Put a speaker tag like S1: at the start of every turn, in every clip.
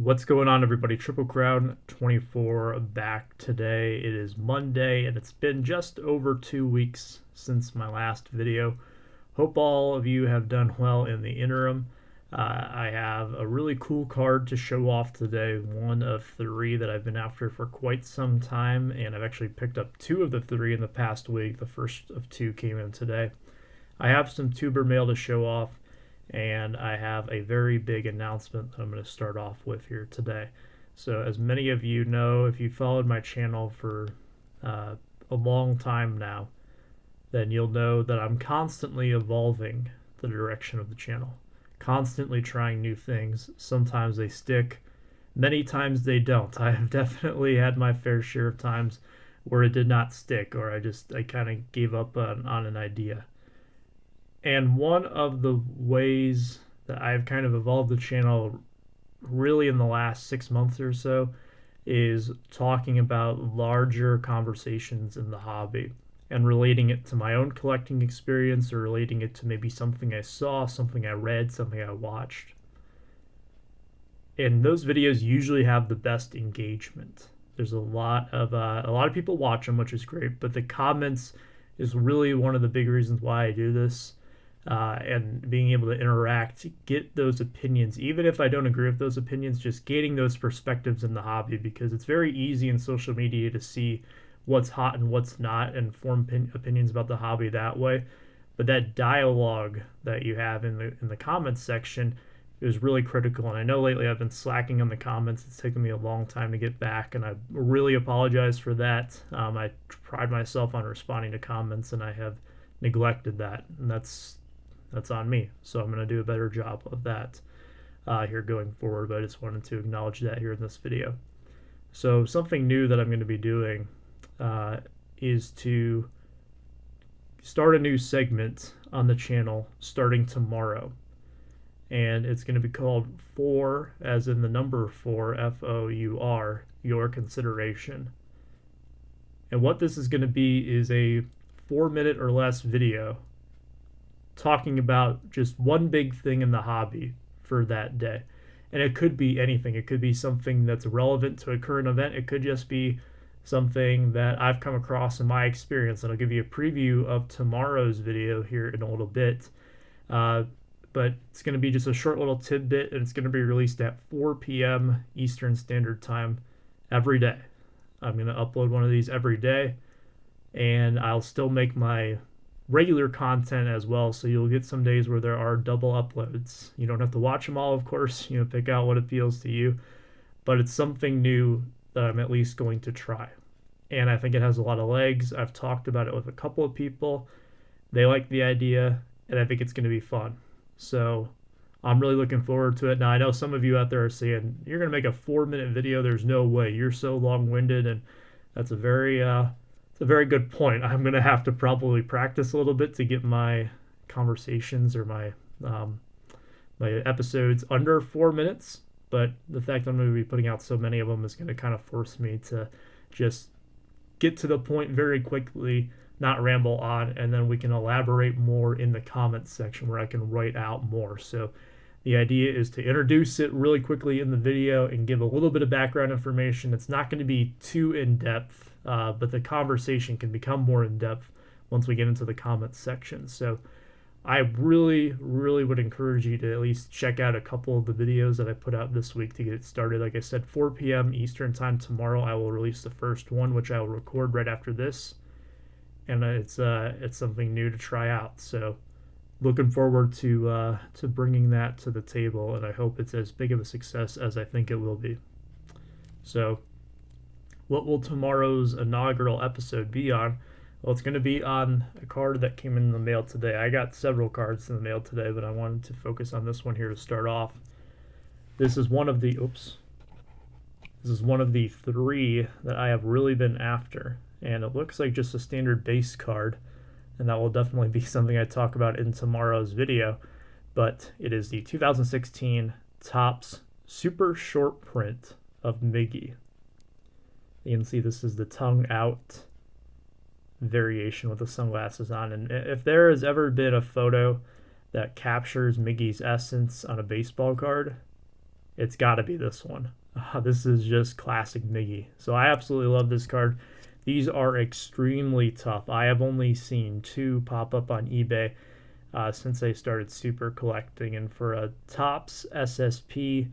S1: What's going on, everybody? Triple Crown 24 back today. It is Monday, and it's been just over 2 weeks since my last video. Hope all of you have done well in the interim. I have a really cool card to show off today, one of three that I've been after for quite some time, and I've actually picked up two of the three in the past week. The first of two came in today. I have some tuber mail to show off, and I have a very big announcement that I'm going to start off with here today. So, as many of you know, if you followed my channel for a long time now, then you'll know that I'm constantly evolving the direction of the channel, constantly trying new things. Sometimes they stick, many times they don't. I have definitely had my fair share of times where it did not stick, or I kind of gave up on an idea. And one of the ways that I've kind of evolved the channel really in the last 6 months or so is talking about larger conversations in the hobby and relating it to my own collecting experience, or relating it to maybe something I saw, something I read, something I watched. And those videos usually have the best engagement. There's a lot of people watch them, which is great, but the comments is really one of the big reasons why I do this. And being able to interact, get those opinions, even if I don't agree with those opinions, just gaining those perspectives in the hobby, because it's very easy in social media to see what's hot and what's not and form opinions about the hobby that way. But that dialogue that you have in the comments section is really critical. And I know lately I've been slacking on the comments. It's taken me a long time to get back, and I really apologize for that. I pride myself on responding to comments, and I have neglected that, and that's on me. So I'm going to do a better job of that here going forward. But I just wanted to acknowledge that here in this video. So something new that I'm going to be doing is to start a new segment on the channel starting tomorrow. And it's going to be called For, as in the number 4, FOUR, Your Consideration. And what this is going to be is a 4-minute or less video talking about just one big thing in the hobby for that day. And it could be anything. It could be something that's relevant to a current event. It could just be something that I've come across in my experience. And I'll give you a preview of tomorrow's video here in a little bit. But it's going to be just a short little tidbit, and it's going to be released at 4 p.m. Eastern Standard Time every day. I'm going to upload one of these every day, and I'll still make my regular content as well, so you'll get some days where there are double uploads. You don't have to watch them all, of course, pick out what appeals to you, but it's something new that I'm at least going to try. And I think it has a lot of legs. I've talked about it with a couple of people. They like the idea, and I think it's going to be fun. So I'm really looking forward to it. Now, I know some of you out there are saying, you're going to make a 4-minute video. There's no way. You're so long-winded, and that's a very good point. I'm going to have to probably practice a little bit to get my conversations or my episodes under 4 minutes. But the fact that I'm going to be putting out so many of them is going to kind of force me to just get to the point very quickly, not ramble on, and then we can elaborate more in the comments section where I can write out more. So the idea is to introduce it really quickly in the video and give a little bit of background information. It's not going to be too in-depth, but the conversation can become more in-depth once we get into the comments section. So I really, really would encourage you to at least check out a couple of the videos that I put out this week to get it started. Like I said, 4 p.m. Eastern Time tomorrow, I will release the first one, which I will record right after this. And it's something new to try out. So looking forward to bringing that to the table, and I hope it's as big of a success as I think it will be. So what will tomorrow's inaugural episode be on? Well, it's going to be on a card that came in the mail today. I got several cards in the mail today, but I wanted to focus on this one here to start off. This is one of the three that I have really been after, and it looks like just a standard base card, and that will definitely be something I talk about in tomorrow's video. But it is the 2016 Topps Super Short Print of Miggy. You can see this is the tongue out variation with the sunglasses on, and if there has ever been a photo that captures Miggy's essence on a baseball card, it's got to be this one. This is just classic Miggy. So I absolutely love this card. These are extremely tough. I have only seen 2 pop up on eBay since I started super collecting. And for a Topps SSP,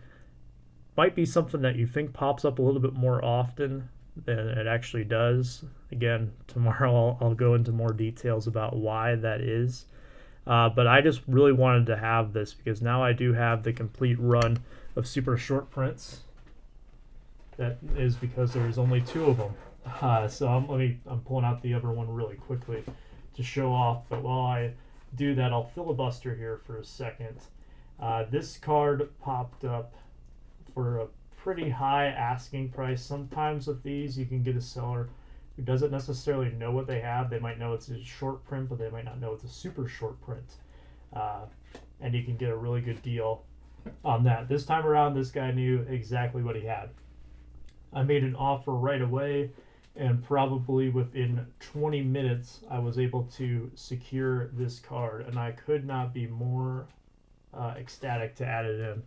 S1: might be something that you think pops up a little bit more often than it actually does. Again, tomorrow I'll go into more details about why that is. But I just really wanted to have this because now I do have the complete run of super short prints. That is because there's only 2 of them. So I'm pulling out the other one really quickly to show off. But while I do that, I'll filibuster here for a second. This card popped up for a pretty high asking price. Sometimes with these, you can get a seller who doesn't necessarily know what they have. They might know it's a short print, but they might not know it's a super short print. And you can get a really good deal on that. This time around, this guy knew exactly what he had. I made an offer right away, and probably within 20 minutes, I was able to secure this card, and I could not be more ecstatic to add it in.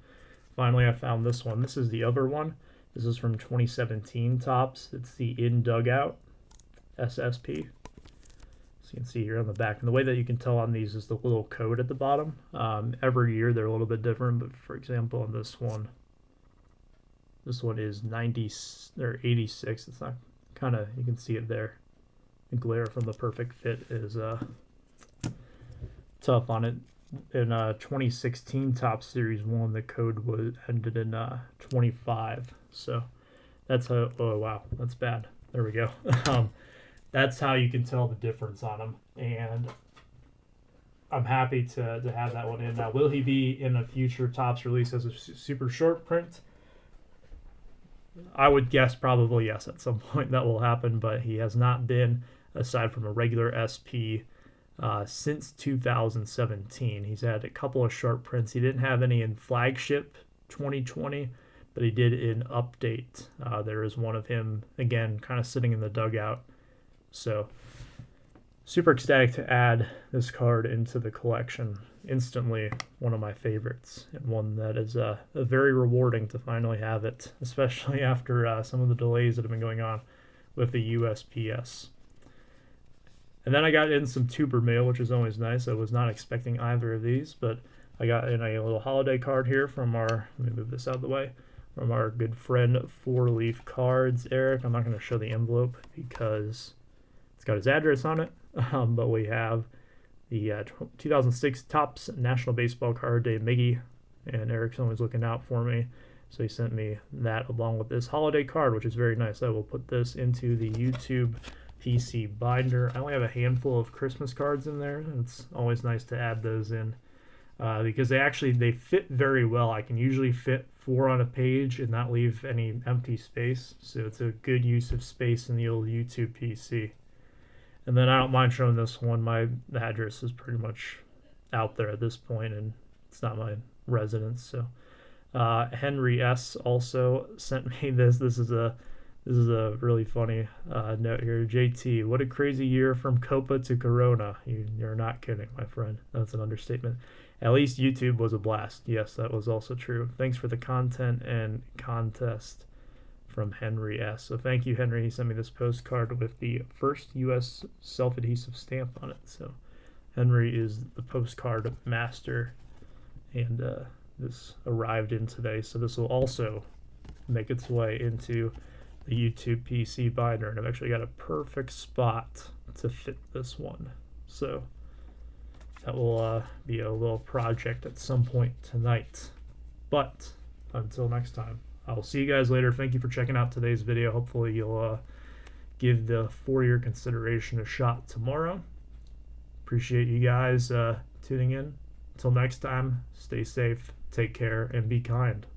S1: Finally, I found this one. This is the other one. This is from 2017 Topps. It's the In Dugout SSP. So you can see here on the back. And the way that you can tell on these is the little code at the bottom. Every year they're a little bit different, but for example, on this one is 90 or 86. It's not kind of, you can see it there. The glare from the perfect fit is tough on it. In 2016 Topps Series 1, the code was ended in 25. So that's how, oh wow, that's bad. There we go. That's how you can tell the difference on them. And I'm happy to have that one in. Now, will he be in a future Topps release as a super short print? I would guess probably yes, at some point that will happen, but he has not been, aside from a regular SP, since 2017. He's had a couple of short prints. He didn't have any in flagship 2020, but he did in update. There is one of him, again, kind of sitting in the dugout. So super ecstatic to add this card into the collection. Instantly one of my favorites, and one that is very rewarding to finally have it, especially after some of the delays that have been going on with the USPS. And then I got in some tuber mail, which is always nice. I was not expecting either of these, but I got in a little holiday card here from our, let me move this out of the way, from our good friend 4 Leaf Cards, Eric. I'm not going to show the envelope because it's got his address on it, but we have the 2006 Topps National Baseball Card Day Miggy, and Eric's always looking out for me, so he sent me that along with this holiday card, which is very nice. I will put this into the YouTube PC binder. I only have a handful of Christmas cards in there, and it's always nice to add those in because they fit very well. I can usually fit 4 on a page and not leave any empty space, so it's a good use of space in the old YouTube PC. And then I don't mind showing this one. My address is pretty much out there at this point, and it's not my residence. So Henry S. also sent me this. This is a really funny note here. JT, what a crazy year from Copa to Corona. You're not kidding, my friend. That's an understatement. At least YouTube was a blast. Yes, that was also true. Thanks for the content and contest, from Henry S. So thank you, Henry. He sent me this postcard with the first U.S. self-adhesive stamp on it. So Henry is the postcard master, and this arrived in today. So this will also make its way into the YouTube PC binder, and I've actually got a perfect spot to fit this one. So that will be a little project at some point tonight. But until next time, I'll see you guys later. Thank you for checking out today's video. Hopefully you'll give the For Your Consideration a shot tomorrow. Appreciate you guys tuning in. Until next time, stay safe, take care, and be kind.